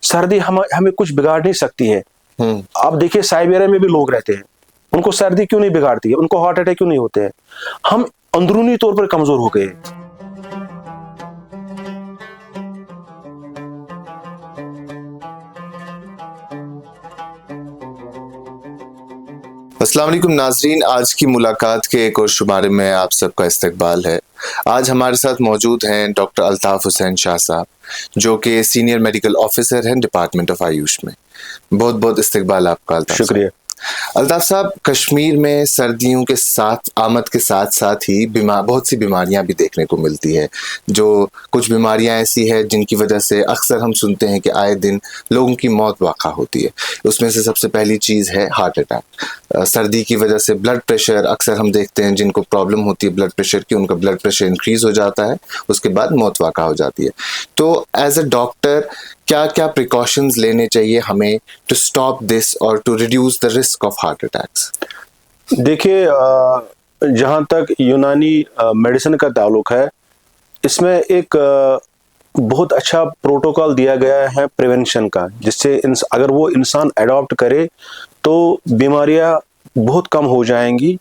सर्दी हमें कुछ बिगाड़ नहीं सकती है। आप देखिए साइबेरिया में भी लोग रहते हैं, उनको सर्दी क्यों नहीं बिगाड़ती है, उनको हार्ट अटैक क्यों नहीं होते हैं? हम अंदरूनी तौर पर कमजोर हो गए। अस्सलाम वालेकुम नाजरीन, आज की मुलाकात के एक और शुमारे में आप सबका इस्तकबाल है। आज हमारे साथ मौजूद हैं डॉक्टर अल्ताफ हुसैन शाह साहब, जो कि सीनियर मेडिकल ऑफिसर हैं डिपार्टमेंट ऑफ आयुष में। बहुत बहुत इस्तकबाल आपका अल्ताफ। शुक्रिया। अल्ताफ साहब, कश्मीर में सर्दियों के साथ आमद के साथ साथ ही बहुत सी बीमारियां भी देखने को मिलती है। जो कुछ बीमारियां ऐसी है जिनकी वजह से अक्सर हम सुनते हैं कि आए दिन लोगों की मौत वाक़ा होती है। उसमें से सबसे पहली चीज़ है हार्ट अटैक। सर्दी की वजह से ब्लड प्रेशर, अक्सर हम देखते हैं जिनको प्रॉब्लम होती है ब्लड प्रेशर की, उनका ब्लड प्रेशर इंक्रीज हो जाता है, उसके बाद मौत वाक़ा हो जाती है। तो एज अ डॉक्टर क्या क्या प्रिकॉशंस लेने चाहिए हमें टू स्टॉप दिस और to reduce the risk of heart attacks? देखिए, जहाँ तक यूनानी मेडिसिन का ताल्लुक है, इसमें एक बहुत अच्छा प्रोटोकॉल दिया गया है प्रिवेंशन का, जिससे अगर वो इंसान अडॉप्ट करे तो बीमारियां बहुत कम हो जाएंगी,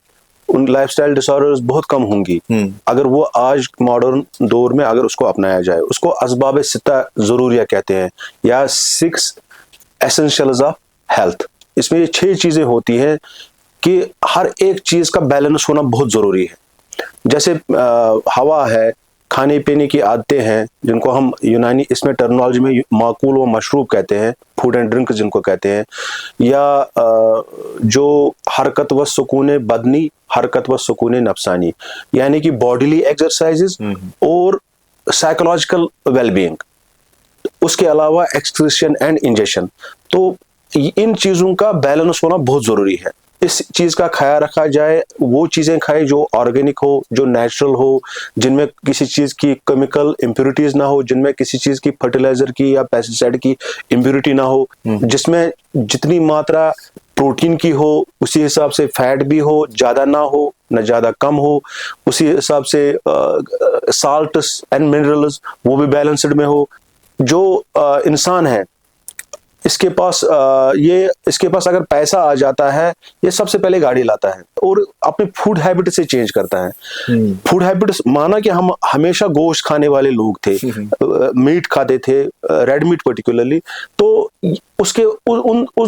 उन लाइफस्टाइल डिसऑर्डर्स बहुत कम होंगी अगर वो आज मॉडर्न दौर में अगर उसको अपनाया जाए। उसको असबाब सित्ता ज़रूरिया कहते हैं, या 6 एसेंशियल्स ऑफ हेल्थ। इसमें ये 6 चीज़ें होती हैं कि हर एक चीज़ का बैलेंस होना बहुत ज़रूरी है। जैसे हवा है, खाने पीने की आदतें हैं, जिनको हम यूनानी इसमें टर्मिनोलॉजी में माकूल व मशरूब कहते हैं, फूड एंड ड्रिंक जिनको कहते हैं, या जो हरकत व सुकून बदनी, हरकत व सुकून नफसानी, यानी कि बॉडीली एक्सरसाइजेस और साइकोलॉजिकल वेलबींग, उसके अलावा एक्सक्रीशन एंड इंजेक्शन। तो इन चीज़ों का बैलेंस होना बहुत ज़रूरी है। इस चीज़ का ख्याल रखा जाए, वो चीज़ें खाए जो ऑर्गेनिक हो, जो नेचुरल हो, जिनमें किसी चीज़ की केमिकल इम्प्योरिटीज ना हो, जिनमें किसी चीज़ की फर्टिलाइजर की या पेस्टिसाइड की इम्प्योरिटी ना हो, जिसमें जितनी मात्रा प्रोटीन की हो उसी हिसाब से फैट भी हो, ज़्यादा ना हो न ज़्यादा कम हो, उसी हिसाब से साल्ट्स एंड मिनरल्स वो भी बैलेंस्ड में हो। जो इंसान है इसके पास अगर पैसा आ जाता है, ये सबसे पहले गाड़ी लाता है और अपने फूड हैबिट से चेंज करता है। फूड हैबिट्स माना कि हम हमेशा गोश्त खाने वाले लोग थे, मीट खाते थे, रेड मीट पर्टिकुलरली, तो उस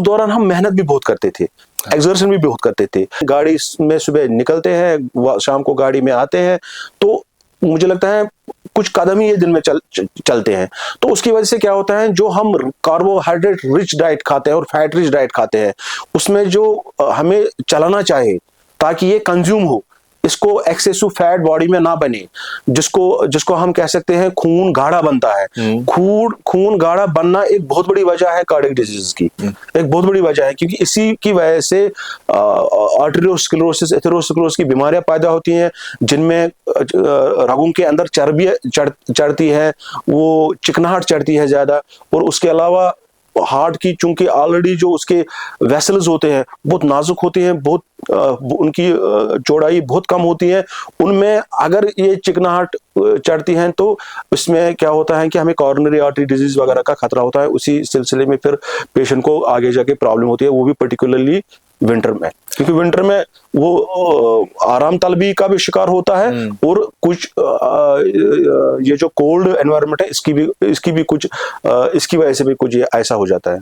दौरान हम मेहनत भी बहुत करते थे, एक्सर्शन भी बहुत करते थे। गाड़ी में सुबह निकलते हैं, शाम को गाड़ी में आते हैं, तो मुझे लगता है कुछ कदम ही ये दिन में चलते हैं। तो उसकी वजह से क्या होता है, जो हम कार्बोहाइड्रेट रिच डाइट खाते हैं और फैट रिच डाइट खाते हैं, उसमें जो हमें चलाना चाहिए ताकि ये कंज्यूम हो, इसको एक्सेसिव फैट बॉडी में ना बने, जिसको हम कह सकते हैं खून गाढ़ा बनता है। खून गाढ़ा बनना एक बहुत बड़ी वजह है कार्डियक डिजीज की, एक बहुत बड़ी वजह है, क्योंकि इसी की वजह से आर्टेरियोस्क्लेरोसिस, एथेरोस्क्लेरोसिस की बीमारियां पैदा होती हैं, जिनमें रगों के अंदर चर्बी चढ़ती है, वो चिकनाहट चढ़ती है ज्यादा, और उसके अलावा हार्ट की चूंकि ऑलरेडी जो उसके वेसल्स होते हैं बहुत नाजुक होते हैं, बहुत उनकी चौड़ाई बहुत कम होती है, उनमें अगर ये चिकनाहट चढ़ती हैं तो इसमें क्या होता है कि हमें कॉरोनरी आर्टरी डिजीज वगैरह का खतरा होता है। उसी सिलसिले में फिर पेशेंट को आगे जाके प्रॉब्लम होती है, वो भी पर्टिकुलरली विंटर में, क्योंकि विंटर में वो आराम तलबी का भी शिकार होता है, और कुछ ये जो कोल्ड एनवायरनमेंट है इसकी भी कुछ इसकी वजह से भी कुछ ऐसा हो जाता है।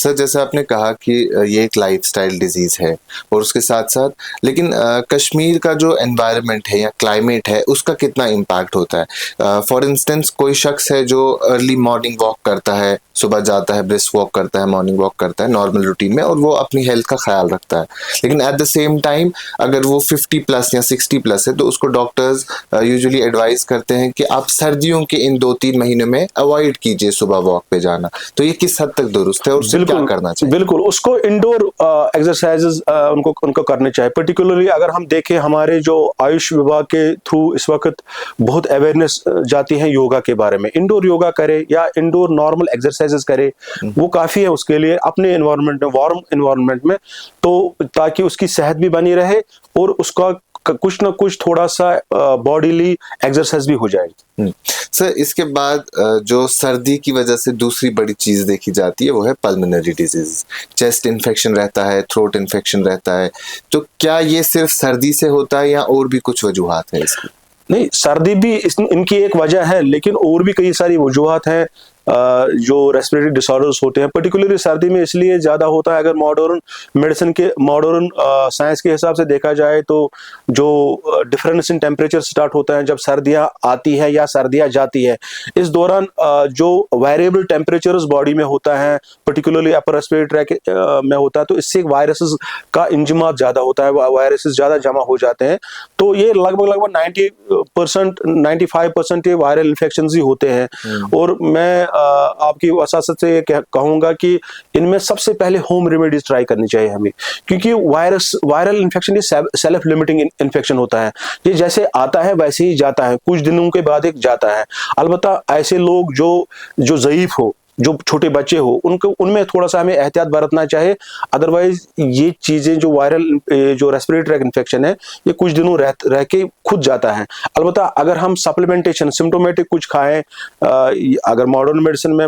सर जैसे आपने कहा कि ये एक लाइफस्टाइल डिजीज है और उसके साथ साथ लेकिन कश्मीर का जो एनवायरनमेंट है या क्लाइमेट है उसका कितना इम्पैक्ट होता है? फॉर इंस्टेंस कोई शख्स है जो अर्ली मॉर्निंग वॉक करता है, सुबह जाता है, ब्रिस्क वॉक करता है, मॉर्निंग वॉक करता है नॉर्मल रूटीन में और वो अपनी हेल्थ का ख्याल रखता है, लेकिन एट द सेम टाइम अगर वो 50 प्लस या 60 प्लस है तो उसको डॉक्टर्स यूजुअली एडवाइस करते हैं कि आप सर्दियों के इन 2-3 महीने में अवॉइड कीजिए सुबह वॉक पे जाना। तो ये किस हद तक दुरुस्त है और उससे क्या करना चाहिए? बिल्कुल उसको इंडोर एक्सरसाइजेस उनको करने चाहिए। पर्टिकुलरली अगर हम देखें हमारे जो आयुष विभाग के थ्रू इस वक्त बहुत अवेयरनेस जाती है योगा के बारे में। इंडोर योगा करे या इंडोर नॉर्मल एक्सरसाइजेस करे, वो काफ़ी है उसके लिए अपने एनवायरनमेंट में, वार्म एनवायरनमेंट में, तो ताकि उसकी सेहत भी बनी रहे और उसका कुछ ना कुछ थोड़ा सा बॉडीली एक्सरसाइज भी हो जाए। सर इसके बाद जो सर्दी की वजह से दूसरी बड़ी चीज देखी जाती है वो है पल्मोनरी डिजीज, चेस्ट इन्फेक्शन रहता है, थ्रोट इन्फेक्शन रहता है। तो क्या ये सिर्फ सर्दी से होता है या और भी कुछ वजूहात है इसकी? नहीं, सर्दी भी इनकी एक वजह है, लेकिन और भी कई सारी वजूहात हैं जो रेस्पिरेटरी डिसऑर्डर्स होते हैं। पर्टिकुलरली सर्दी में इसलिए ज़्यादा होता है, अगर मॉडर्न साइंस के हिसाब से देखा जाए तो जो डिफरेंस इन टेम्परेचर स्टार्ट होता है जब सर्दियाँ आती है या सर्दियाँ जाती है, इस दौरान जो वेरिएबल टेम्परेचर्स बॉडी में होता है, पर्टिकुलरली अपर रेस्पिरेटरी ट्रैक में होता है, तो इससे वायरसेस का इंजमात ज़्यादा होता है, वायरसेस ज़्यादा जमा हो जाते हैं। तो ये लगभग 90% 95% ये वायरल इन्फेक्शन ही होते हैं। और मैं आपकी वसासत से ये कहूंगा कि इनमें सबसे पहले होम रेमेडीज ट्राई करनी चाहिए हमें, क्योंकि वायरल इन्फेक्शन ये सेल्फ लिमिटिंग इन्फेक्शन होता है। ये जैसे आता है वैसे ही जाता है, कुछ दिनों के बाद एक जाता है। अलबत्ता ऐसे लोग जो ज़ईफ हो, जो छोटे बच्चे हो, उनमें थोड़ा सा हमें एहतियात बरतना चाहिए। अदरवाइज ये चीजें जो जो रेस्पिरेटरी ट्रैक इन्फेक्शन है, ये कुछ दिनों रह के खुद जाता है। अलबत्ता अगर हम सप्लीमेंटेशन सिम्टोमेटिक कुछ खाएं, अगर मॉडर्न मेडिसिन में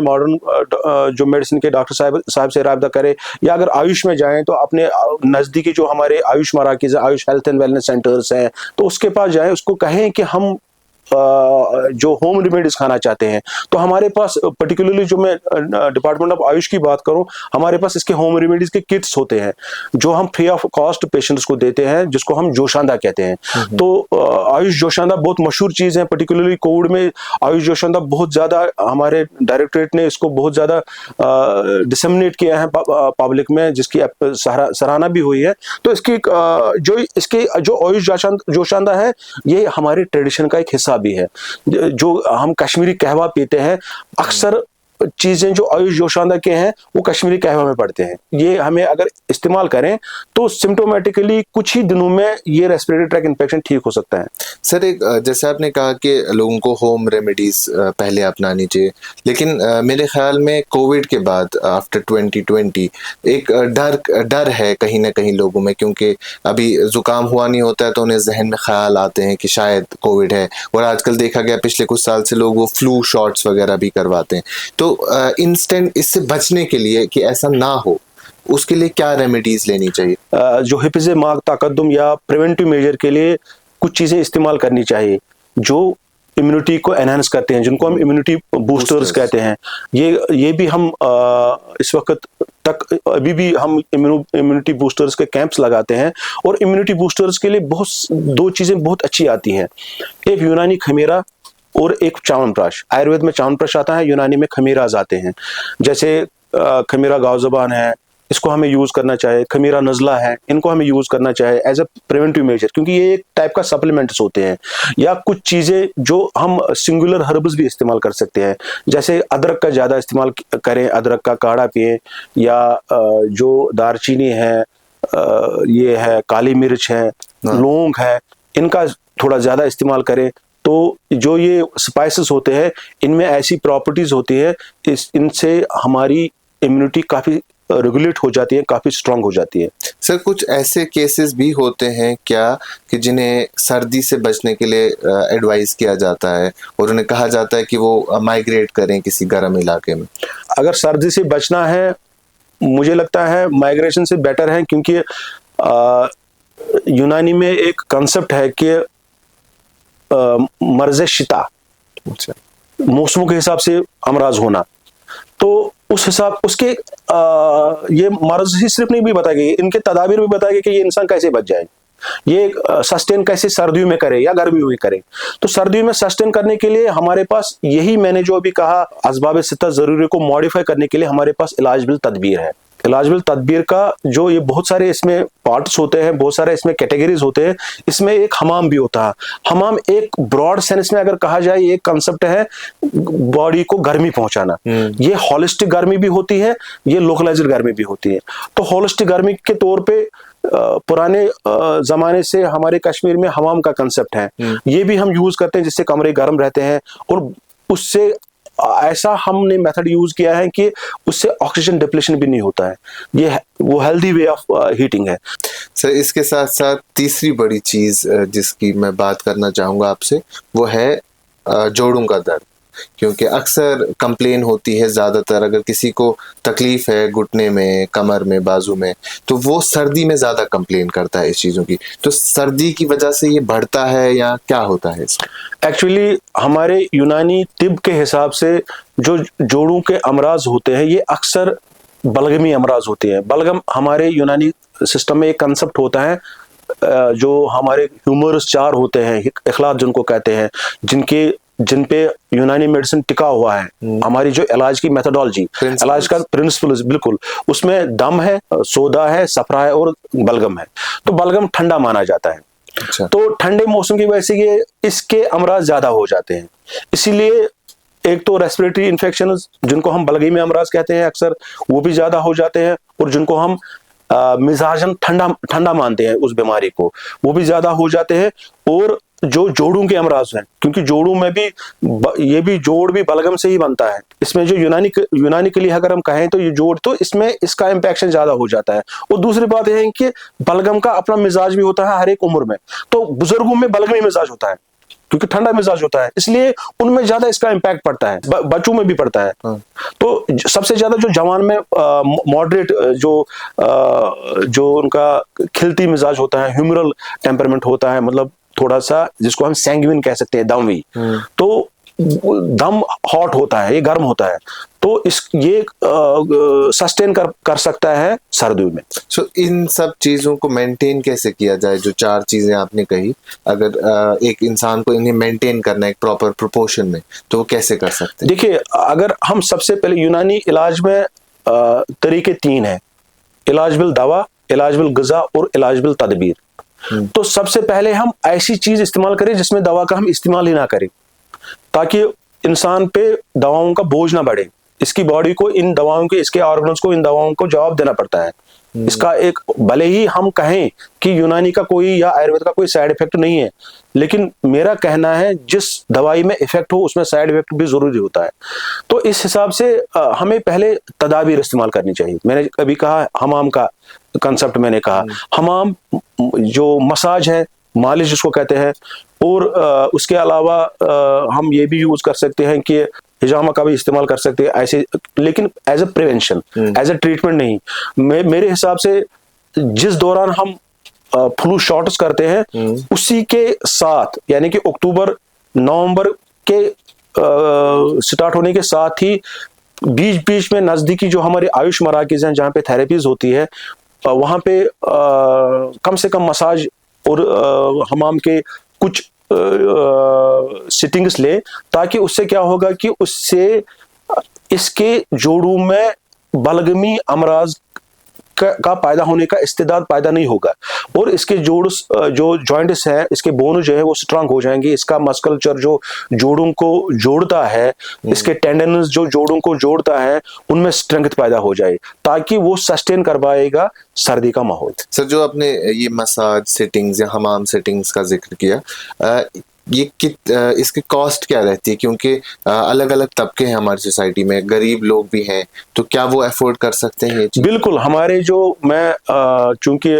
जो मेडिसिन के डॉक्टर साहब से राब्ता करें, या अगर आयुष में जाएं तो अपने नज़दीकी जो हमारे आयुष मराकिज़, Ayush health and wellness centres हैं, तो उसके पास जाएं, उसको कहें कि हम जो होम रेमेडीज खाना चाहते हैं, तो हमारे पास पर्टिकुलरली जो मैं डिपार्टमेंट ऑफ आयुष की बात करूं, हमारे पास इसके होम रेमेडीज के किट्स होते हैं जो हम फ्री ऑफ कॉस्ट पेशेंट्स को देते हैं, जिसको हम जोशांदा कहते हैं। तो आयुष जोशांदा बहुत मशहूर चीज़ है। पर्टिकुलरली कोविड में आयुष जोशांदा बहुत ज़्यादा, हमारे डायरेक्टरेट ने इसको बहुत ज़्यादा डिसेमिनेट किया है पब्लिक में, जिसकी सराहना भी हुई है। तो इसके जो आयुष जोशांदा है, ये हमारे ट्रेडिशन का एक हिस्सा भी है। जो हम कश्मीरी कहवा पीते हैं, अक्सर चीजें जो आयुष जोशांदा के हैं वो कश्मीरी कहवा में पड़ते हैं। ये हमें अगर इस्तेमाल करें तो सिम्टोमेटिकली कुछ ही दिनों में ये रेस्पिरेटरी ट्रैक इन्फेक्शन ठीक हो सकता है। सर एक जैसे आपने कहा कि लोगों को होम रेमेडीज पहले अपनानी चाहिए, लेकिन मेरे ख्याल में कोविड के बाद आफ्टर 2020 एक डर है कहीं ना कहीं लोगों में, क्योंकि अभी जुकाम हुआ नहीं होता है तो उन्हें जहन में ख्याल आते हैं कि शायद कोविड है, और आजकल देखा गया पिछले कुछ साल से लोग वो फ्लू शॉट्स वगैरह भी करवाते हैं। तो इंस्टेंट इससे बचने के लिए कि ऐसा ना हो, उसके लिए क्या रेमेडीज लेनी चाहिए? जो हिफ्ज़ माग तकद्दुम या प्रिवेंटिव मेजर के लिए कुछ चीज़ें इस्तेमाल करनी चाहिए जो इम्यूनिटी को एनहांस करते हैं, जिनको हम इम्यूनिटी बूस्टर्स कहते हैं। ये भी हम इस वक्त तक अभी भी हम इम्यूनिटी बूस्टर्स के कैंप्स लगाते हैं, और इम्यूनिटी बूस्टर्स के लिए दो चीज़ें बहुत अच्छी आती हैं। एक यूनानी खमीरा और एक च्यवनप्राश। आयुर्वेद में च्यवनप्राश आता है, यूनानी में खमीराज आते हैं। जैसे खमीरा गाव ज़बान है, इसको हमें यूज़ करना चाहिए। खमीरा नज़ला है, इनको हमें यूज़ करना चाहिए एज अ प्रिवेंटिव मेजर, क्योंकि ये एक टाइप का सप्लीमेंट्स होते हैं। या कुछ चीज़ें जो हम सिंगुलर हर्ब्स भी इस्तेमाल कर सकते हैं, जैसे अदरक का ज़्यादा इस्तेमाल करें, अदरक का काढ़ा पिए, या जो दारचीनी है, ये है काली मिर्च है, लौंग है, इनका थोड़ा ज़्यादा इस्तेमाल करें। तो जो ये स्पाइसेस होते हैं, इनमें ऐसी प्रॉपर्टीज़ होती है, इनसे हमारी इम्यूनिटी काफ़ी रेगुलेट हो जाती है, काफ़ी स्ट्रांग हो जाती है। सर कुछ ऐसे केसेस भी होते हैं क्या कि जिन्हें सर्दी से बचने के लिए एडवाइस किया जाता है और उन्हें कहा जाता है कि वो माइग्रेट करें किसी गर्म इलाके में? अगर सर्दी से बचना है, मुझे लगता है माइग्रेशन से बेटर है, क्योंकि यूनानी में एक कंसेप्ट है कि मर्ज़ शिता, मौसमों के हिसाब से अमराज होना। तो उस हिसाब उसके ये मर्ज ही सिर्फ नहीं भी बताई गई, इनके तदाबीर भी बताए गए कि ये इंसान कैसे बच जाए, ये सस्टेन कैसे सर्दियों में करे या गर्मियों में करे। तो सर्दियों में सस्टेन करने के लिए हमारे पास यही मैंने जो अभी कहा असबाब सित्ता जरूरी को मॉडिफाई करने के लिए हमारे पास इलाज बिल तदबीर है। इलाज बिल तदबीर का जो ये बहुत सारे इसमें पार्ट्स होते हैं, बहुत सारे इसमें कैटेगरीज होते हैं। इसमें एक हमाम भी होता है। हमाम एक ब्रॉड सेंस में अगर कहा जाए एक कंसेप्ट है बॉडी को गर्मी पहुंचाना। ये होलिस्टिक गर्मी भी होती है, ये लोकलाइज्ड गर्मी भी होती है। तो होलिस्टिक गर्मी के तौर पे पुराने जमाने से हमारे कश्मीर में हमाम का कंसेप्ट है, ये भी हम यूज करते हैं जिससे कमरे गर्म रहते हैं, और उससे ऐसा हमने मेथड यूज किया है कि उससे ऑक्सीजन डिप्लेशन भी नहीं होता है। ये वो हेल्दी वे ऑफ हीटिंग है। सर इसके साथ साथ तीसरी बड़ी चीज जिसकी मैं बात करना चाहूंगा आपसे, वो है जोड़ों का दर्द। क्योंकि अक्सर कंप्लेन होती है, ज़्यादातर अगर किसी को तकलीफ है घुटने में, कमर में, बाजू में, तो वो सर्दी में ज़्यादा कंप्लेन करता है इस चीज़ों की। तो सर्दी की वजह से ये बढ़ता है या क्या होता है इसमें? एक्चुअली हमारे यूनानी तिब के हिसाब से जो जोड़ों के अमराज होते हैं ये अक्सर बलगमी अमराज होते हैं। बलगम हमारे यूनानी सिस्टम में एक कंसेप्ट होता है, जो हमारे ह्यूमरस चार होते हैं, इखलाक जिनको कहते हैं, जिन पे यूनानी मेडिसिन टिका हुआ है। हमारी जो इलाज की मेथोडोलॉजी, इलाज का प्रिंसिपल, बिल्कुल उसमें दम है, सोदा है, सफरा है और बलगम है। तो बलगम ठंडा माना जाता है। अच्छा। तो ठंडे मौसम की वजह से ये इसके अमराज ज्यादा हो जाते हैं। इसीलिए एक तो रेस्पिरेटरी इन्फेक्शन जिनको हम बलगमी अमराज कहते हैं अक्सर, वो भी ज्यादा हो जाते हैं, और जिनको हम मिजाजन ठंडा मानते हैं उस बीमारी को, वो भी ज्यादा हो जाते हैं। और जो जोड़ों के अमराज हैं, क्योंकि जोड़ों में भी ये भी जोड़ भी बलगम से ही बनता है। इसमें जो यूनानी के लिए अगर हम कहें तो ये जोड़, तो इसमें इसका इंफेक्शन ज्यादा हो जाता है। और दूसरी बात यह है कि बलगम का अपना मिजाज भी होता है हर एक उम्र में। तो बुजुर्गों में बलगमी मिजाज होता है क्योंकि ठंडा मिजाज होता है, इसलिए उनमें ज्यादा इसका इम्पैक्ट पड़ता है, बच्चों में भी पड़ता है। तो सबसे ज्यादा जो जवान में मॉडरेट जो उनका खिलती मिजाज होता है, ह्यूमरल टेम्परमेंट होता है, मतलब थोड़ा सा जिसको हम सैंग्विन कह सकते हैं, दमवी, तो दम हॉट होता है, ये गर्म होता है, तो ये सस्टेन कर सकता है सर्दियों में। सो इन सब चीजों को मेंटेन कैसे किया जाए? जो चार चीजें आपने कही, अगर एक इंसान को इन्हें मेंटेन करना है एक प्रॉपर प्रोपोर्शन में, तो वो कैसे कर सकते हैं? देखिए, अगर हम सबसे पहले यूनानी इलाज में तरीके तीन है: इलाज बिल दवा, इलाज बिल ग़िज़ा और इलाज बिल तदबीर। तो सबसे पहले हम ऐसी चीज इस्तेमाल करें जिसमें दवा का हम इस्तेमाल ही ना करें, ताकि इंसान पे दवाओं का बोझ ना बढ़े। इसकी बॉडी को इन दवाओं के, इसके ऑर्गन्स को इन दवाओं को जवाब देना पड़ता है। इसका एक, भले ही हम कहें कि यूनानी का कोई या आयुर्वेद का कोई साइड इफेक्ट नहीं है, लेकिन मेरा कहना है जिस दवाई में इफेक्ट हो उसमें साइड इफेक्ट भी जरूरी होता है। तो इस हिसाब से हमें पहले तदाबीर इस्तेमाल करनी चाहिए। मैंने अभी कहा हमाम का कंसेप्ट, मैंने कहा हमाम जो मसाज है, मालिश जिसको कहते हैं, और उसके अलावा हम ये भी यूज कर सकते हैं कि हिजामा का भी इस्तेमाल कर सकते हैं ऐसे, लेकिन as a prevention, as a treatment नहीं। मेरे हिसाब से जिस दौरान हम फ्लू शॉट्स करते हैं उसी के साथ, यानी कि अक्टूबर नवंबर के स्टार्ट होने के साथ ही बीच बीच में नजदीकी जो हमारे आयुष मराकिज हैं, जहाँ पे थेरेपीज होती है, वहां पे कम से कम मसाज और हमाम के कुछ सिटिंग्स ले, ताकि उससे क्या होगा कि उससे इसके जोड़ों में बलगमी अमराज का पैदा होने का इस्तेदाद पैदा नहीं होगा, और इसके जोड़ जो जॉइंट्स है, इसके बोन जो है वो स्ट्रांग हो जाएंगे। इसका मस्कुलचर जो जोड़ों को जोड़ता है, इसके टेंडन्स जो जोड़ों को जोड़ता है, उनमें स्ट्रेंथ पैदा हो जाए, ताकि वो सस्टेन कर पाएगा सर्दी का माहौल। सर, जो आपने ये मसाज सेटिंग्स या हमाम सेटिंग्स का जिक्र किया, ये इसकी कॉस्ट क्या रहती है? क्योंकि अलग अलग तबके हैं हमारी सोसाइटी में, गरीब लोग भी हैं, तो क्या वो अफोर्ड कर सकते हैं ये चीज़? बिल्कुल। हमारे जो, मैं चूंकि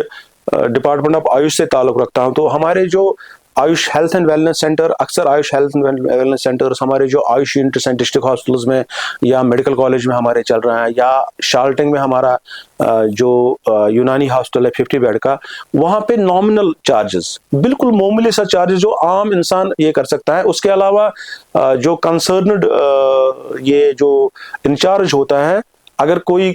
डिपार्टमेंट ऑफ आयुष से ताल्लुक रखता हूं, तो हमारे जो Ayush health and wellness centre, अक्सर Ayush health and wellness centres हमारे जो आयुष यूनिट्स हैं डिस्ट्रिक्ट हॉस्पिटल्स में या मेडिकल कॉलेज में हमारे चल रहे हैं, या शाल्टिंग में हमारा जो यूनानी हॉस्पिटल है 50 बेड का, वहाँ पे नॉमिनल चार्जेस, बिल्कुल मामूली सा चार्जेस जो आम इंसान ये कर सकता है। उसके अलावा जो कंसर्नड ये जो इंचार्ज होता है अगर कोई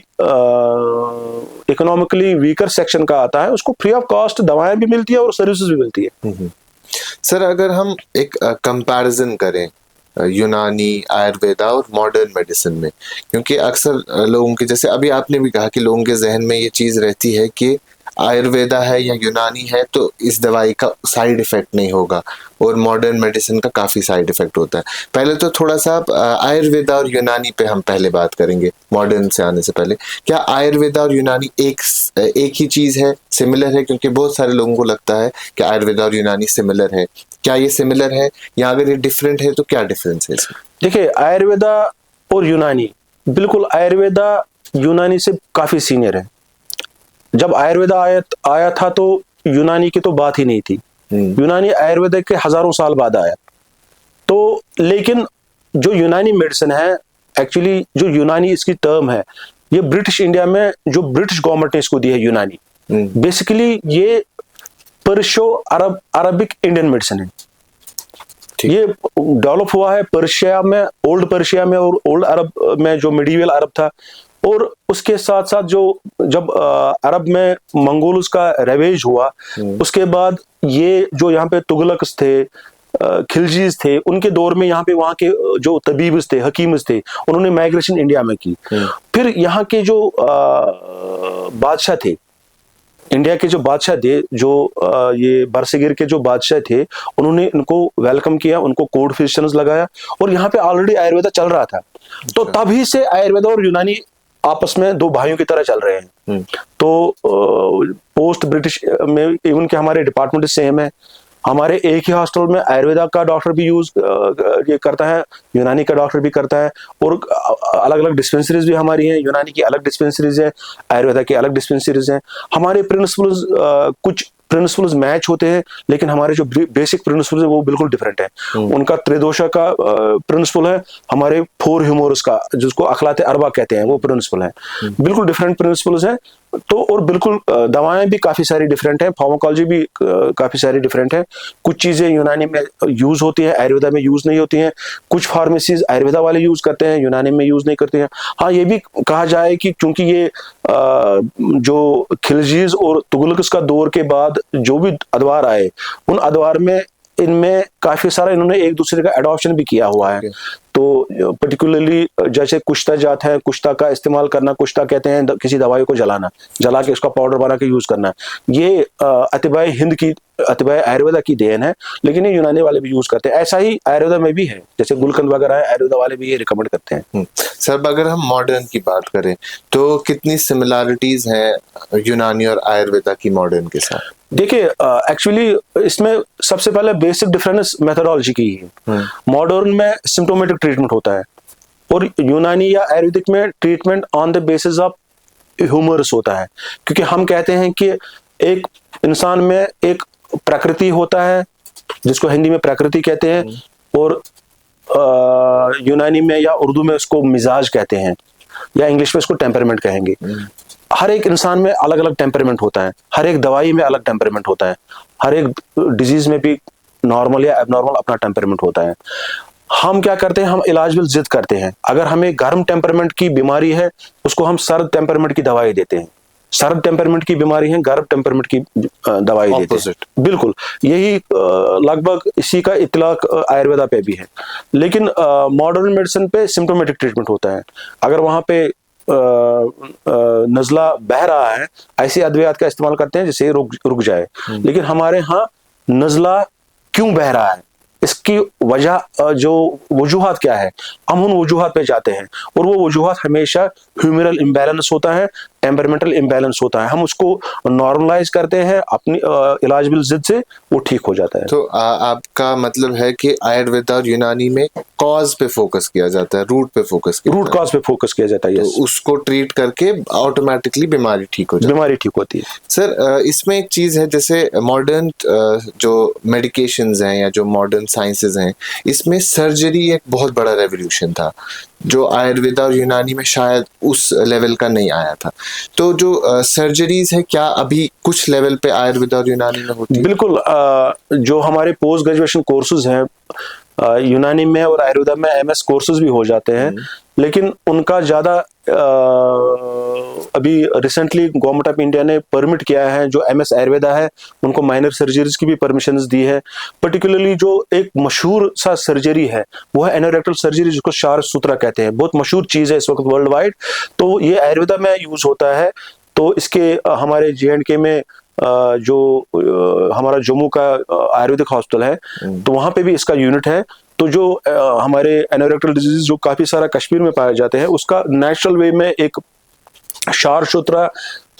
इकोनॉमिकली वीकर सेक्शन का आता है, उसको फ्री ऑफ कॉस्ट दवाएं भी मिलती है और सर्विसेज भी मिलती है। सर, अगर हम एक कंपैरिजन करें यूनानी, आयुर्वेदा और मॉडर्न मेडिसिन में, क्योंकि अक्सर लोगों के, जैसे अभी आपने भी कहा कि लोगों के जहन में ये चीज रहती है कि आयुर्वेदा है या यूनानी है तो इस दवाई का साइड इफेक्ट नहीं होगा, और मॉडर्न मेडिसिन का काफी साइड इफेक्ट होता है। पहले तो थोड़ा सा आयुर्वेदा और यूनानी पे हम पहले बात करेंगे, मॉडर्न से आने से पहले। क्या आयुर्वेदा और यूनानी एक ही चीज है, सिमिलर है? क्योंकि बहुत सारे लोगों को लगता है कि आयुर्वेदा और यूनानी सिमिलर है। क्या ये सिमिलर है, या अगर ये डिफरेंट है तो क्या डिफरेंस है इसमें? देखिए, आयुर्वेदा और यूनानी, बिल्कुल आयुर्वेदा यूनानी से काफी सीनियर है। जब आयुर्वेदा आया था तो यूनानी की तो बात ही नहीं थी। यूनानी आयुर्वेदा के हजारों साल बाद आया। तो लेकिन जो यूनानी मेडिसिन है, एक्चुअली जो यूनानी इसकी टर्म है, ये ब्रिटिश इंडिया में जो ब्रिटिश गवर्नमेंट ने इसको दी है यूनानी। बेसिकली ये पर्शियो अरबिक इंडियन मेडिसिन है। ये डेवलप हुआ है पर्शिया में, ओल्ड पर्शिया में और ओल्ड अरब में, जो मिडीवल अरब था। और उसके साथ साथ जब अरब में मंगोल्स का रवेज हुआ, उसके बाद ये जो यहाँ पे तुगलक्स थे, खिलजीज थे, उनके दौर में यहाँ पे वहाँ के जो तबीब्स थे, हकीम्स थे, उन्होंने माइग्रेशन इंडिया में की। फिर यहाँ के जो बादशाह थे, इंडिया के जो बादशाह थे, जो ये बरसगीर के जो बादशाह थे, उन्होंने इनको वेलकम किया, उनको कोर्ट फिजिशियंस लगाया, और यहाँ पे ऑलरेडी आयुर्वेदा चल रहा था। तो तभी से आयुर्वेदा और यूनानी आपस में दो भाइयों की तरह चल रहे हैं। तो पोस्ट ब्रिटिश में इवन के हमारे डिपार्टमेंट सेम है। हमारे एक ही हॉस्पिटल में आयुर्वेदा का डॉक्टर भी यूज ये करता है, यूनानी का डॉक्टर भी करता है, और अलग अलग डिस्पेंसरीज भी हमारी हैं। यूनानी की अलग डिस्पेंसरीज है, आयुर्वेदा की अलग डिस्पेंसरीज हैं। हमारे प्रिंसिपल्स कुछ प्रिंसिपल्स मैच होते हैं, लेकिन हमारे जो बेसिक प्रिंसिपल्स है वो बिल्कुल डिफरेंट है। उनका त्रिदोषा का प्रिंसिपल है, हमारे फोर ह्यूमोरस का, जिसको अखलात अरबा कहते हैं, वो प्रिंसिपल है। बिल्कुल डिफरेंट प्रिंसिपल्स हैं। तो और बिल्कुल दवाएं भी काफी सारी डिफरेंट हैं, फार्माकोलॉजी भी काफी सारी डिफरेंट है। कुछ चीजें यूनानी में यूज होती है, आयुर्वेदा में यूज नहीं होती हैं। कुछ फार्मेसीज आयुर्वेदा वाले यूज करते हैं, यूनानी में यूज नहीं करते हैं। हाँ, ये भी कहा जाए कि क्योंकि ये जो खिलजीज और तुगलक्स का दौर के बाद जो भी अदवार आए, उन अदवार में इनमें काफी सारा इन्होंने एक दूसरे का एडॉप्शन भी किया हुआ है। तो पर्टिकुलरली जैसे कुश्ता जात है, कुश्ता का इस्तेमाल करना, कुश्ता कहते हैं किसी दवाई को जला के उसका पाउडर बना के यूज करना, ये अतिबाई हिंद की, अतिबाई आयुर्वेदा की देन है, लेकिन ये यूनानी वाले भी यूज करते हैं। ऐसा ही आयुर्वेदा में भी है, जैसे गुलकंद वगैरह है, आयुर्वेदा वाले भी ये रिकमेंड करते हैं। सर, अगर हम मॉडर्न की बात करें तो कितनी सिमिलैरिटीज हैं यूनानी और आयुर्वेदा की मॉडर्न के साथ? देखिए, एक्चुअली इसमें सबसे पहले बेसिक डिफरेंस मेथोडोलॉजी की है। मॉडर्न में सिम्टोमेटिक ट्रीटमेंट होता है, और यूनानी या आयुर्वेदिक में treatment on the basis of humours होता है। क्योंकि हम कहते हैं कि एक इंसान में एक प्रकृति होता है, जिसको हिंदी में प्रकृति कहते हैं, और यूनानी में या उर्दू में उसको मिजाज कहते हैं, या इंग्लिश में उसको टेम्परामेंट कहेंगे। हर एक इंसान में अलग अलग टेम्परामेंट होता है, हर एक दवाई में अलग टेम्परामेंट होता है, हर एक डिजीज में भी नॉर्मल या एबनॉर्मल अपना टेम्परामेंट होता है। हम क्या करते हैं, हम इलाज में जिद करते हैं। अगर हमें गर्म टेम्परामेंट की बीमारी है, उसको हम सर्द टेम्परामेंट की दवाई देते हैं। सर्द टेम्परामेंट की बीमारी है, गर्म टेम्परामेंट की दवाई देते हैं। बिल्कुल यही लगभग इसी का इतलाक आयुर्वेदा पे भी है। लेकिन मॉडर्न मेडिसिन पे सिम्टोमेटिक ट्रीटमेंट होता है। अगर वहां पे नजला बह रहा है, ऐसी अद्वियात का इस्तेमाल करते हैं जिससे रुक जाए। लेकिन हमारे यहाँ नजला क्यों बह रहा है, इसकी वजह, जो वजूहात क्या है, हम उन वजूहात पे जाते हैं, और वो वजूहात हमेशा ह्यूमरल इम्बैलेंस होता है, टेम्परामेंटल इम्बैलेंस होता है। हम उसको नॉर्मलाइज करते हैं अपनी इलाज बिल जिद से, वो ठीक हो जाता है। तो आपका मतलब है कि आयुर्वेदा और यूनानी में कॉज पे फोकस किया जाता है, रूट पे फोकस किया, रूट कॉज पे फोकस किया जाता है। तो उसको ट्रीट करके ऑटोमेटिकली बीमारी ठीक हो जाती है। बीमारी ठीक होती है। सर, इसमें एक चीज है, जैसे मॉडर्न जो मेडिकेशंस हैं या जो मॉडर्न साइंसेज हैं, इसमें सर्जरी एक बहुत बड़ा रेवोल्यूशन था, जो आयुर्वेदा और यूनानी में शायद उस लेवल का नहीं आया था। तो जो सर्जरीज है, क्या अभी कुछ लेवल पे आयुर्वेदा और यूनानी में होती है? बिल्कुल, जो हमारे पोस्ट ग्रेजुएशन कोर्सेज हैं, यूनानी में और आयुर्वेदा में MS कोर्सेज भी हो जाते हैं, लेकिन उनका ज़्यादा अभी रिसेंटली गवर्नमेंट ऑफ इंडिया ने परमिट किया है, जो MS आयुर्वेदा है उनको माइनर सर्जरीज की भी परमिशंस दी है। पर्टिकुलरली जो एक मशहूर सा सर्जरी है वो है एनोरेक्टल सर्जरी, जिसको शार सूत्रा कहते हैं, बहुत मशहूर चीज़ है इस वक्त वर्ल्ड वाइड। तो ये आयुर्वेदा में यूज़ होता है। तो इसके हमारे JNK में जो हमारा जम्मू का आयुर्वेदिक हॉस्पिटल है, तो वहाँ पे भी इसका यूनिट है। तो जो हमारे एनोरेक्टल डिजीज जो काफ़ी सारा कश्मीर में पाए जाते हैं, उसका नेचुरल वे में एक शार सूत्रा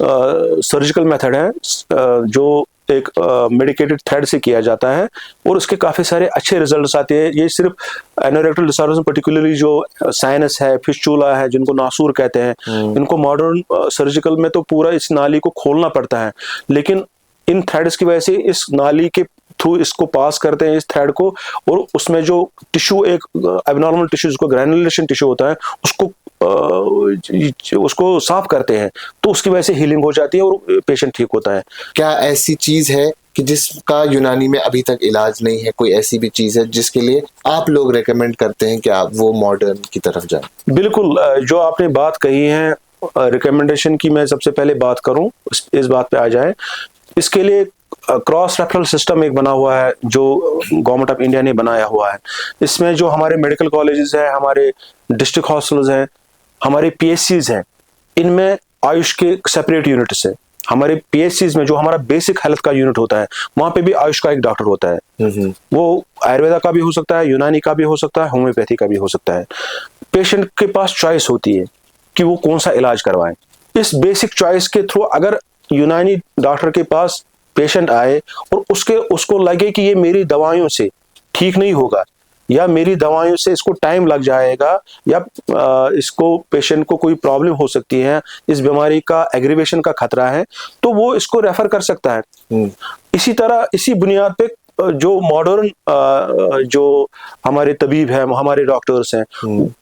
सर्जिकल मेथड है, जो एक मेडिकेटेड थ्रेड से किया जाता है और उसके काफ़ी सारे अच्छे रिजल्ट्स आते हैं। ये सिर्फ एनोरेक्टल डिसऑर्डर्स में पर्टिकुलरली जो साइनस है, फिस्टुला है, जिनको नासूर कहते हैं, इनको मॉडर्न सर्जिकल में तो पूरा इस नाली को खोलना पड़ता है, लेकिन इन थ्रेड्स की वजह से इस नाली के थ्रू इसको पास करते हैं, इस थ्रेड को, और उसमें जो टिश्यू, एक एबनॉर्मल टिश्यू जिसको ग्रैनुलेशन टिश्यू होता है, उसको साफ करते हैं, तो उसकी वजह से हीलिंग हो जाती है और पेशेंट ठीक होता है। क्या ऐसी चीज है कि जिसका यूनानी में अभी तक इलाज नहीं है? कोई ऐसी भी चीज है जिसके लिए आप लोग रेकमेंड करते हैं कि आप वो मॉडर्न की तरफ जाएं? बिल्कुल, जो आपने बात कही है रिकमेंडेशन की, मैं सबसे पहले बात करूं, इस बात पे आ जाए। इसके लिए क्रॉस रेफरल सिस्टम एक बना हुआ है जो गवर्नमेंट ऑफ इंडिया ने बनाया हुआ है। इसमें जो हमारे मेडिकल कॉलेजेस हैं, हमारे डिस्ट्रिक्ट हॉस्पिटल्स हैं, हमारे PSCs हैं, इनमें आयुष के सेपरेट यूनिट्स है। हमारे PSCs में जो हमारा बेसिक हेल्थ का यूनिट होता है, वहाँ पे भी आयुष का एक डॉक्टर होता है। वो आयुर्वेदा का भी हो सकता है, यूनानी का भी हो सकता है, होम्योपैथी का भी हो सकता है। पेशेंट के पास चॉइस होती है कि वो कौन सा इलाज करवाएं। इस बेसिक चॉइस के थ्रू अगर यूनानी डॉक्टर के पास पेशेंट आए और उसको लगे कि ये मेरी दवाइयों से ठीक नहीं होगा, या मेरी दवाइयों से इसको टाइम लग जाएगा, या इसको पेशेंट को कोई प्रॉब्लम हो सकती है, इस बीमारी का एग्रीवेशन का खतरा है, तो वो इसको रेफर कर सकता है। इसी तरह इसी बुनियाद पे जो मॉडर्न जो हमारे तबीब हैं, हमारे डॉक्टर्स हैं,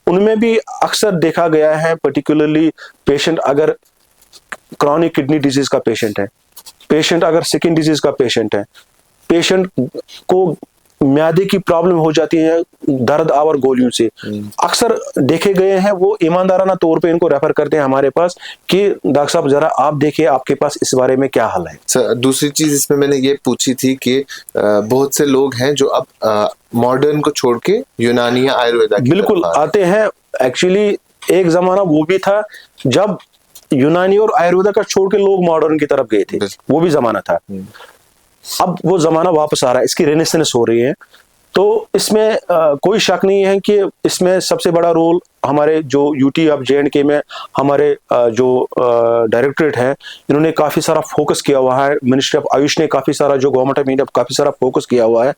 उनमें भी अक्सर देखा गया है, पर्टिकुलरली पेशेंट अगर क्रॉनिक किडनी डिजीज का पेशेंट है, पेशेंट अगर स्किन डिजीज का पेशेंट है, पेशेंट को म्यादे की प्रॉब्लम हो जाती है दर्द आवर गोलियों से, अक्सर देखे गए हैं, वो ईमानदाराना तौर पे इनको रेफर करते हैं हमारे पास कि डॉक्टर साहब जरा आप देखिए आपके पास इस बारे में क्या हल है। सर, दूसरी चीज इसमें मैंने ये पूछी थी कि बहुत से लोग हैं जो अब मॉडर्न को छोड़ के यूनानी या आयुर्वेदा की बिल्कुल तरफ आते हैं। एक्चुअली एक जमाना वो भी था जब यूनानी और आयुर्वेदा का छोड़ के लोग मॉडर्न की तरफ गए थे, वो भी जमाना था। अब वो जमाना वापस आ रहा है, इसकी रेनेसेंस हो रही है। तो इसमें कोई शक नहीं है कि इसमें सबसे बड़ा रोल हमारे जो UT ऑफ JNK में हमारे जो डायरेक्टरेट है, इन्होंने काफ़ी सारा फोकस किया हुआ है। मिनिस्ट्री ऑफ आयुष ने काफ़ी सारा, जो गवर्नमेंट ऑफ इंडिया काफ़ी सारा फोकस किया हुआ है।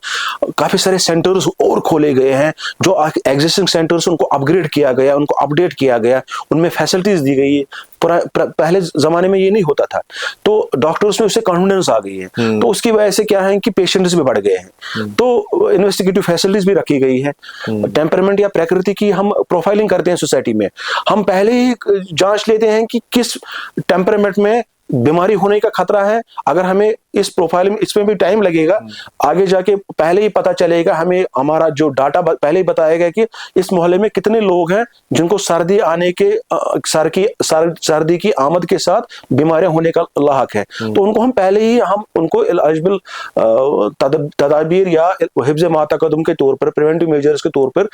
काफ़ी सारे सेंटर्स और खोले गए हैं, जो एग्जिस्टिंग सेंटर्स उनको अपग्रेड किया गया, उनको अपडेट किया गया, उनमें फैसिलिटीज दी गई है। पहले जमाने में ये नहीं होता था, तो डॉक्टर्स में उससे कॉन्फिडेंस आ गई है, तो उसकी वजह से क्या है कि पेशेंट्स भी बढ़ गए हैं, तो इन्वेस्टिगेटिव फैसिलिटीज भी रखी गई है। टेम्परामेंट या प्रकृति की हम प्रोफाइलिंग करते हैं सोसाइटी में, हम पहले ही जांच लेते हैं कि किस टेम्परामेंट में बीमारी होने का खतरा है। अगर हमें इस प्रोफाइल में, इसमें भी टाइम लगेगा, आगे जाके पहले ही पता चलेगा, हमें हमारा जो डाटा पहले ही बताएगा कि इस मोहल्ले में कितने लोग हैं जिनको सर्दी आने के सर्दी की आमद के साथ बीमारियां होने का लाहक है, तो उनको हम पहले ही उनको इलाजिबल तदाबीर या हिफ्ज़ मातकदुम के तौर पर, प्रिवेंटिव मेजर्स के तौर पर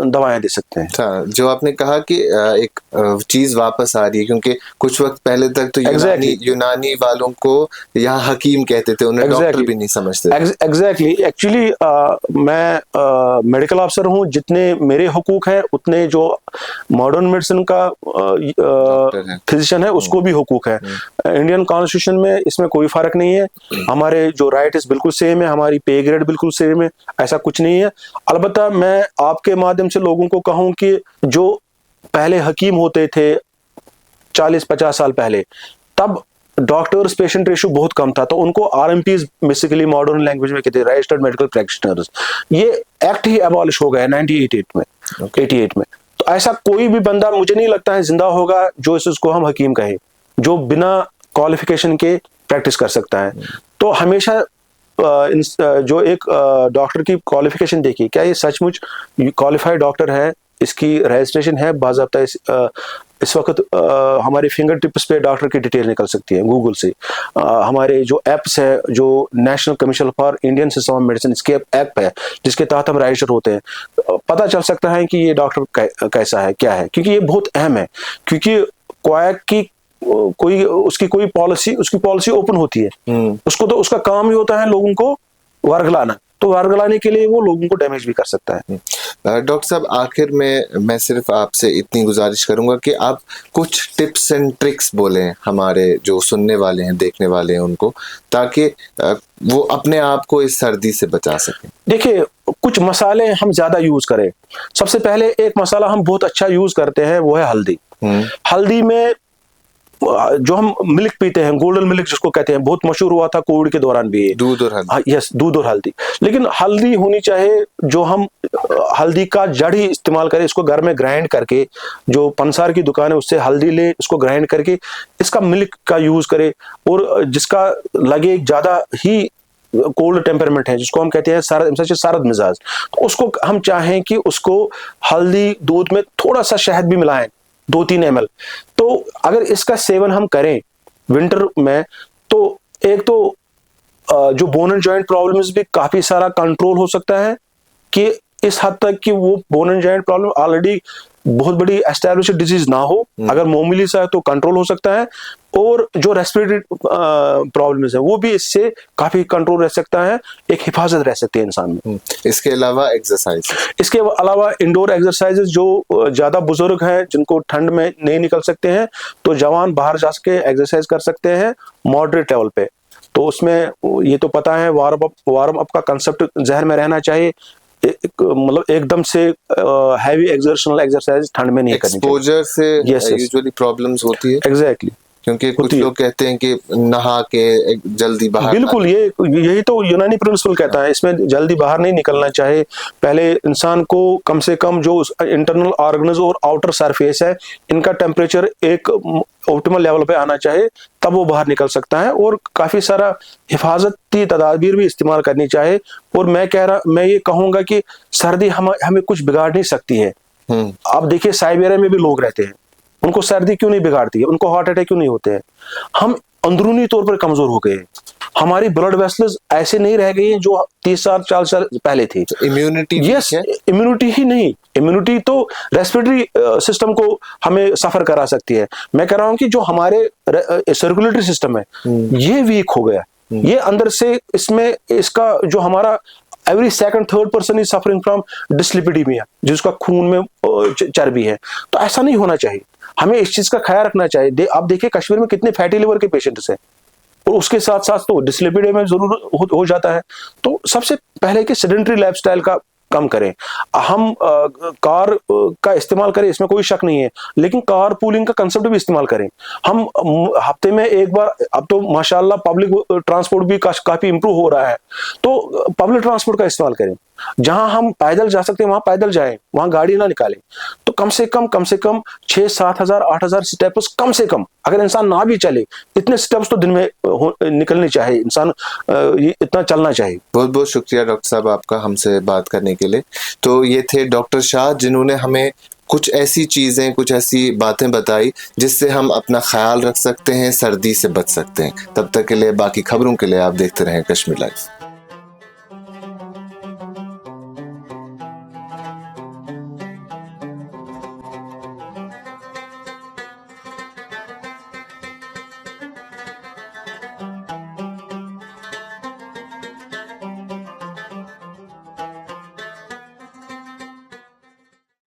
दवाएं दे सकते हैं। जो आपने कहा कि एक चीज वापस आ रही है, क्योंकि कुछ वक्त पहले तक तो यूनानी वालों को यहाँ हकीम कहते थे, उन्हें डॉक्टर भी नहीं समझते। एग्जैक्टली। एक्चुअली मैं मेडिकल अफसर हूँ, जितने मेरे हुकूक हैं उतने जो मॉडर्न मेडिसिन का फिजिशियन है उसको भी हुकूक है। इंडियन कॉन्स्टिट्यूशन में इसमें कोई फर्क नहीं है, हमारे जो राइट्स बिल्कुल सेम है, हमारी पे ग्रेड बिल्कुल सेम है, ऐसा कुछ नहीं है। अलबत्ता मैं आपके माध्यम से लोगों को कहूँ कि जो पहले हकीम होते थे 40-50 साल पहले, तब डॉक्टर्स पेशेंट रेशियो बहुत कम था, तो उनको RMPs बेसिकली मॉडर्न लैंग्वेज में कहते हैं, रजिस्टर्ड मेडिकल प्रैक्टिशनर्स। ये एक्ट ही एबॉलिश हो गया 1988 में, 88 में। तो ऐसा कोई भी बंदा मुझे नहीं लगता है जिंदा होगा जो इसको हम हकीम कहें, जो बिना क्वालिफिकेशन के प्रैक्टिस कर सकता है। तो हमेशा जो एक डॉक्टर की क्वालिफिकेशन देखी, क्या ये सचमुच क्वालिफाइड डॉक्टर है इसकी रजिस्ट्रेशन है बाज़ाब्ता। इस वक्त हमारे फिंगर टिप्स पे डॉक्टर की डिटेल निकल सकती है गूगल से। हमारे जो ऐप्स है, जो national commission for Indian system of medicine, इसके ऐप है जिसके तहत हम रजिस्टर होते हैं, पता चल सकता है कि ये डॉक्टर कैसा है, क्या है, क्योंकि ये बहुत अहम है। क्योंकि क्वैक की उसकी पॉलिसी ओपन होती है। उसको तो उसका काम ही होता है लोगों को वर्गलाना, तो वर्गलाने के लिए वो लोगों को डैमेज भी कर सकता है। डॉक्टर साहब, आखिर में मैं सिर्फ आपसे इतनी गुजारिश करूंगा कि आप कुछ टिप्स एंड ट्रिक्स बोलें हमारे जो सुनने वाले हैं, देखने वाले हैं उनको, ताकि वो अपने आप को इस सर्दी से बचा सकें। देखिए, कुछ मसाले हम ज्यादा यूज करें। सबसे पहले एक मसाला हम बहुत अच्छा यूज करते हैं, वो है हल्दी। हल्दी में जो हम मिल्क पीते हैं, गोल्डन मिल्क जिसको कहते हैं, बहुत मशहूर हुआ था कोविड के दौरान भी। दूध और हल्दी। यस, दूध और हल्दी। लेकिन हल्दी होनी चाहिए जो हम हल्दी का जड़ ही इस्तेमाल करें, इसको घर में ग्राइंड करके, जो पंसार की दुकान है उससे हल्दी ले, इसको ग्राइंड करके इसका मिल्क का यूज करें। और जिसका लगे ज्यादा ही कोल्ड टेम्परमेंट है, जिसको हम कहते हैं सरद मिजाज, तो उसको हम चाहें कि उसको हल्दी दूध में थोड़ा सा शहद भी मिलाएं, 2-3 ml। तो अगर इसका सेवन हम करें विंटर में, तो एक तो जो बोन एंड जॉइंट प्रॉब्लम्स भी काफी सारा कंट्रोल हो सकता है, कि इस हद तक कि वो bone and joint problem already बहुत बड़ी एस्टैब्लिश्ड डिजीज ना हो, अगर मामूली सा है तो कंट्रोल हो सकता है। और जो रेस्पिरेटरी प्रॉब्लम्स है वो भी इससे काफी कंट्रोल रह सकता है, एक हिफाजत रह सकती है इंसान में। इसके अलावा एक्सरसाइज, इसके अलावा इंडोर एक्सरसाइजेस, जो ज्यादा बुजुर्ग हैं जिनको ठंड में नहीं निकल सकते हैं, तो जवान बाहर जा के एक्सरसाइज कर सकते हैं मॉडरेट लेवल पे। तो उसमें ये तो पता है, वार्म अप का कंसेप्ट जहन में रहना चाहिए। मतलब एकदम से हैवी एक्सर्शनल एक्सरसाइज ठंड में नहीं करनी चाहिए। एक्सपोजर से यूजुअली प्रॉब्लम्स होती है। एग्जैक्टली, क्योंकि कुछ लोग कहते हैं कि नहा के जल्दी बाहर। बिल्कुल, यही तो यूनानी प्रिंसिपल कहता है, इसमें जल्दी बाहर नहीं निकलना चाहिए। पहले इंसान को कम से कम जो इंटरनल ऑर्गन्स और आउटर सरफेस है, इनका टेम्परेचर एक ऑप्टिमल लेवल पे आना चाहिए, तब वो बाहर निकल सकता है। और काफी सारा हिफाजती तदाबीर भी इस्तेमाल करनी चाहिए। और मैं ये कहूंगा कि सर्दी हमें कुछ बिगाड़ नहीं सकती है। आप देखिए, साइबेरिया में भी लोग रहते हैं, उनको सर्दी क्यों नहीं बिगाड़ती है, उनको हार्ट अटैक क्यों नहीं होते हैं? हम अंदरूनी तौर पर कमजोर हो गए हैं, हमारी ब्लड वेसल्स ऐसे नहीं रह गई हैं जो 30 साल 40 साल पहले थी। इम्यूनिटी, यस, इम्यूनिटी ही नहीं, इम्यूनिटी तो रेस्पिरेटरी सिस्टम को हमें सफर करा सकती है। मैं कह रहा हूं कि जो हमारे सर्कुलेटरी सिस्टम है, ये वीक हो गया, ये अंदर से, इसमें इसका जो हमारा every second third person is suffering from dyslipidaemia, जिसका खून में चर्बी है। तो ऐसा नहीं होना चाहिए, हमें इस चीज का ख्याल रखना चाहिए। आप देखिए कश्मीर में कितने फैटी लिवर के पेशेंट्स हैं, और उसके साथ साथ तो डिस्लिपिडीमिया जरूर हो जाता है। तो सबसे पहले कि सेडेंटरी लाइफस्टाइल का कम करें। हम कार का इस्तेमाल करें, इसमें कोई शक नहीं है, लेकिन कार पूलिंग का कंसेप्ट भी इस्तेमाल करें। हम हफ्ते में एक बार, अब तो माशाल्लाह पब्लिक ट्रांसपोर्ट भी काफी इंप्रूव हो रहा है, तो पब्लिक ट्रांसपोर्ट का इस्तेमाल करें। जहां हम पैदल जा सकते हैं वहां पैदल जाएं, वहां गाड़ी ना निकालें। तो कम से कम 6-7 हजार 8 हजार स्टेप्स कम से कम, अगर इंसान ना भी चले, इतने स्टेप्स तो दिन में निकलने चाहिए, इंसान इतना चलना चाहिए। बहुत बहुत शुक्रिया डॉक्टर साहब आपका हमसे बात करने के लिए। तो ये थे डॉक्टर शाह, जिन्होंने हमें कुछ ऐसी चीज़ें, कुछ ऐसी बातें बताई जिससे हम अपना ख्याल रख सकते हैं, सर्दी से बच सकते हैं। तब तक के लिए, बाकी खबरों के लिए आप देखते रहें कश्मीर लाइव।